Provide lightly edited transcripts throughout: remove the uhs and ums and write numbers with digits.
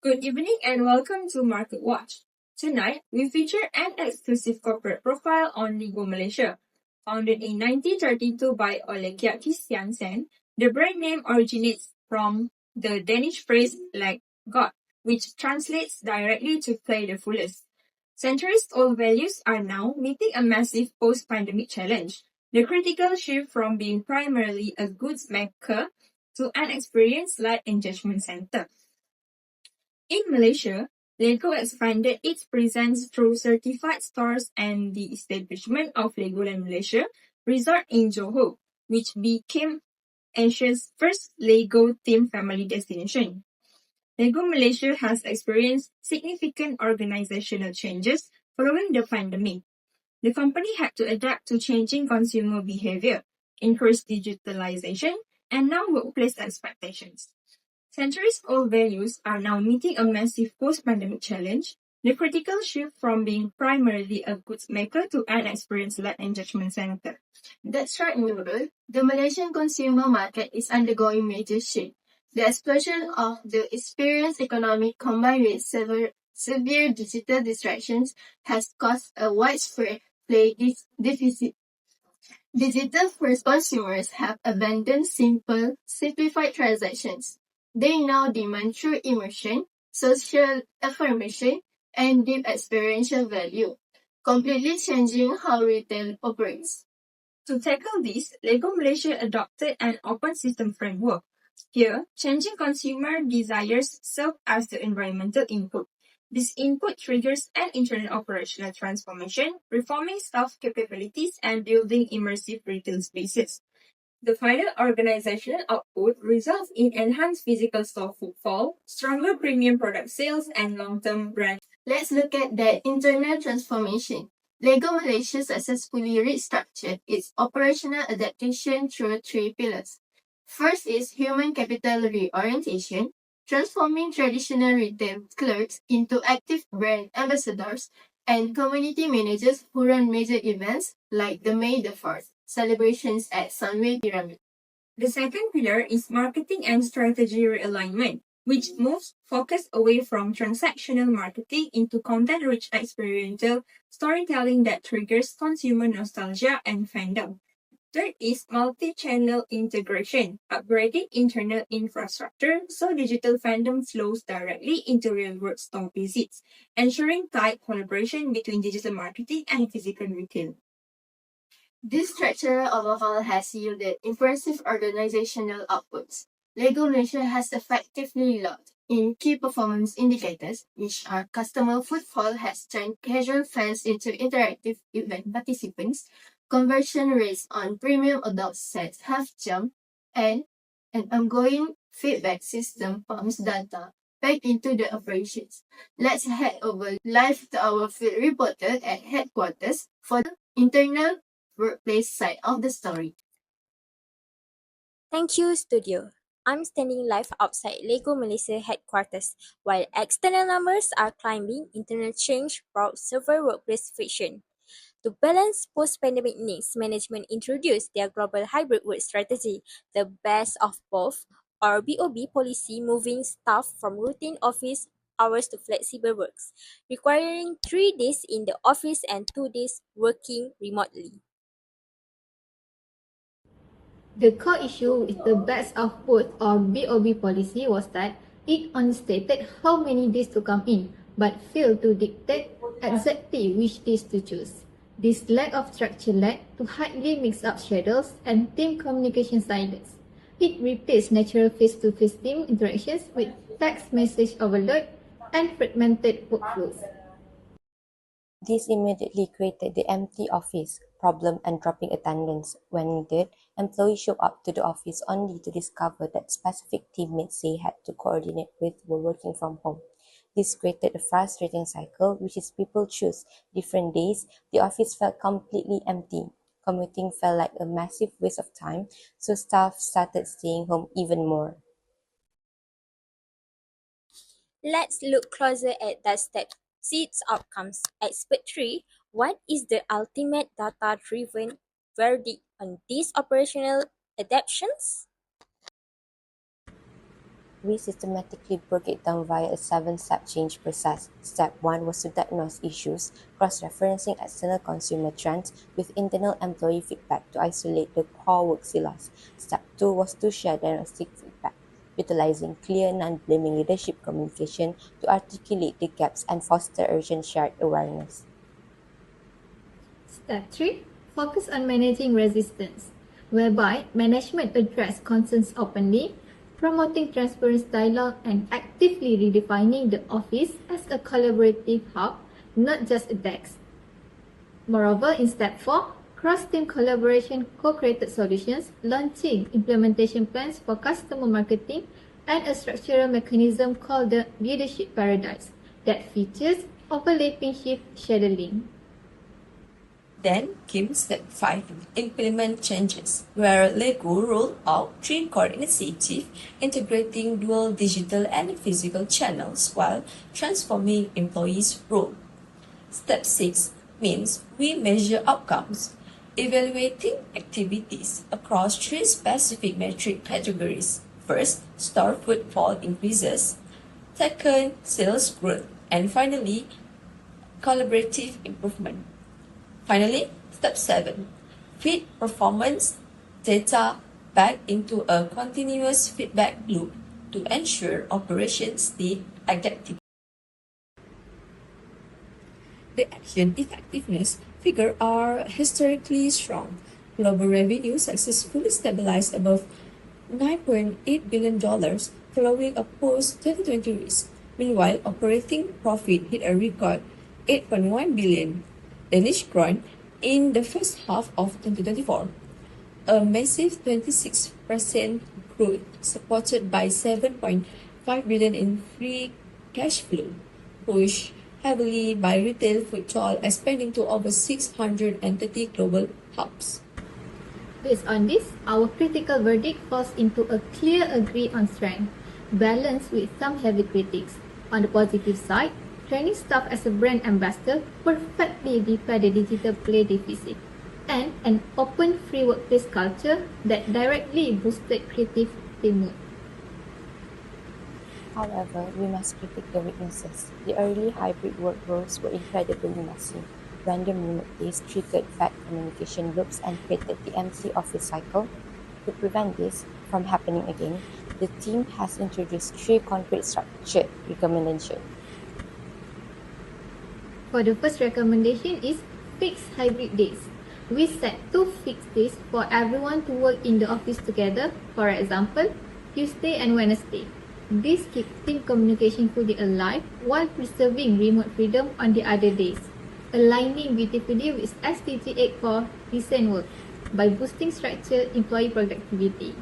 Good evening and welcome to Market Watch. Tonight, we feature an exclusive corporate profile on Lego Malaysia. Founded in 1932 by Oligarchist Sen, the brand name originates from the Danish phrase like God, which translates directly to play the fullest. Centuries-old values are now meeting a massive post-pandemic challenge. The critical shift from being primarily a goods maker to an experience-led engagement center. In Malaysia, Lego expanded its presence through certified stores and the establishment of Legoland Malaysia Resort in Johor, which became Asia's first Lego-themed family destination. Lego Malaysia has experienced significant organizational changes following the pandemic. The company had to adapt to changing consumer behavior, increase digitalization, and now workplace expectations. Centuries-old values are now meeting a massive post-pandemic challenge, the critical shift from being primarily a goods maker to an experience-led engagement center. That's right, Nurul. The Malaysian consumer market is undergoing major shift. The explosion of the experience economy combined with severe digital distractions has caused a widespread play deficit. Digital-first consumers have abandoned simplified transactions. They now demand true immersion, social affirmation, and deep experiential value, completely changing how retail operates. To tackle this, Lego Malaysia adopted an open system framework. Here, changing consumer desires serve as the environmental input. This input triggers an internal operational transformation, reforming staff capabilities and building immersive retail spaces. The final organizational output results in enhanced physical store footfall, stronger premium product sales, and long-term brand. Let's look at that internal transformation. Lego Malaysia successfully restructured its operational adaptation through three pillars. First is human capital reorientation, transforming traditional retail clerks into active brand ambassadors and community managers who run major events like the May the 4th celebrations at Sunway Pyramid. The second pillar is marketing and strategy realignment, which moves focus away from transactional marketing into content-rich experiential storytelling that triggers consumer nostalgia and fandom. Third is multi-channel integration, upgrading internal infrastructure so digital fandom flows directly into real-world store visits, ensuring tight collaboration between digital marketing and physical retail. This structural overhaul has yielded impressive organizational outputs. Lego Malaysia has effectively locked in key performance indicators, which are customer footfall has turned casual fans into interactive event participants, conversion rates on premium adult sets have jumped, and an ongoing feedback system pumps data back into the operations. Let's head over live to our field reporter at headquarters for the internal workplace side of the story. Thank you, studio. I'm standing live outside Lego Malaysia headquarters. While external numbers are climbing, internal change brought several workplace friction. To balance post-pandemic needs, management introduced their global hybrid work strategy, the best of both, or BOB policy, moving staff from routine office hours to flexible works, requiring 3 days in the office and 2 days working remotely. The core issue with the best of both or BOB policy was that it only stated how many days to come in, but failed to dictate exactly which days to choose. This lack of structure led to highly mixed up schedules and team communication silos. It replaced natural face-to-face team interactions with text message overload and fragmented workflows. This immediately created the empty office problem and dropping attendance. When needed, employees show up to the office only to discover that specific teammates they had to coordinate with were working from home. This created a frustrating cycle, which is people choose different days. The office felt completely empty. Commuting felt like a massive waste of time, so staff started staying home even more. Let's look closer at that step. Its outcomes. Expert 3. What is the ultimate data-driven verdict on these operational adaptations? We systematically broke it down via a 7-step change process. Step 1 was to diagnose issues, cross-referencing external consumer trends with internal employee feedback to isolate the core work silos. Step 2 was to share diagnostic feedback, utilizing clear, non-blaming leadership communication to articulate the gaps and foster urgent shared awareness. Step 3. Focus on managing resistance, whereby management address concerns openly, promoting transparent dialogue and actively redefining the office as a collaborative hub, not just a desk. Moreover, in step 4, cross-team collaboration co-created solutions, launching implementation plans for customer marketing and a structural mechanism called the leadership paradise that features overlapping shift scheduling. Then came step 5, implement changes, where LEGO rolled out 3 core initiatives integrating dual digital and physical channels while transforming employees' role. Step 6 means we measure outcomes, evaluating activities across 3 specific metric categories. First, store footfall increases. Second, sales growth. And finally, collaborative improvement. Finally, step 7. Feed performance data back into a continuous feedback loop to ensure operations stay adaptive. The action effectiveness figures are historically strong. Global revenue successfully stabilized above $9.8 billion following a post-2020 risk. Meanwhile, operating profit hit a record 8.1 billion Danish krone in the first half of 2024, a massive 26% growth supported by 7.5 billion in free cash flow, pushed heavily by retail footfall expanding to over 630 global hubs. Based on this, our critical verdict falls into a clear agree on strength, balanced with some heavy critics. On the positive side, training staff as a brand ambassador perfectly repair the digital play deficit, and an open free workplace culture that directly boosted creative teamwork. However, we must critique the weaknesses. The early hybrid work roles were incredibly messy. Random remote days triggered bad communication loops and created the empty office cycle. To prevent this from happening again, the team has introduced 3 concrete structured recommendations. For the first recommendation is fixed hybrid days. We set 2 fixed days for everyone to work in the office together, for example, Tuesday and Wednesday. This keeps team communication fully alive while preserving remote freedom on the other days, aligning beautifully with SDG 8 for decent work by boosting structured employee productivity.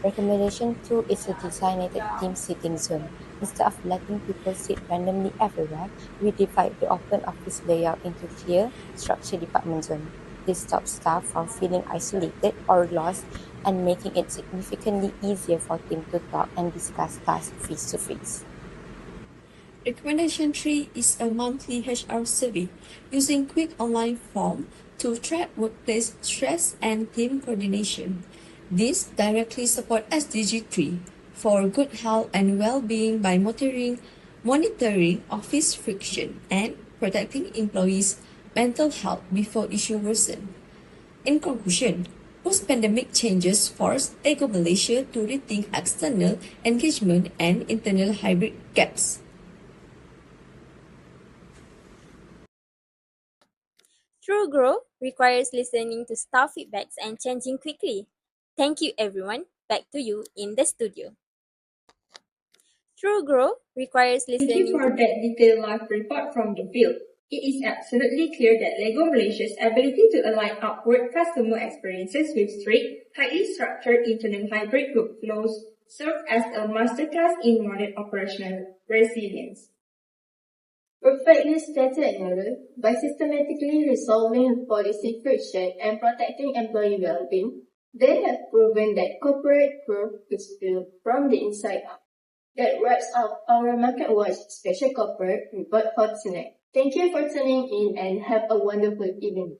Recommendation 2 is a designated team sitting zone. Instead of letting people sit randomly everywhere, we divide the open office layout into clear, structured department zones. This stops staff from feeling isolated or lost and making it significantly easier for teams to talk and discuss tasks face-to-face. Recommendation 3 is a monthly HR survey using quick online form to track workplace stress and team coordination. This directly supports SDG 3 for good health and well-being by monitoring office friction and protecting employees' mental health before issues worsen. In conclusion, post-pandemic changes forced LEGO Malaysia to rethink external engagement and internal hybrid gaps. True growth requires listening to staff feedbacks and changing quickly. Thank you, everyone. Back to you in the studio. True growth requires Thank you listening for to that detailed live report from the field. It is absolutely clear that LEGO Malaysia's ability to align upward customer experiences with strict, highly structured internal hybrid workflows served as a masterclass in modern operational resilience. Perfectly stated, Nurul. By systematically resolving policy friction and protecting employee well-being, they have proven that corporate growth is built from the inside out. That wraps up our Market Watch Special Corporate Report for tonight. Thank you for tuning in and have a wonderful evening.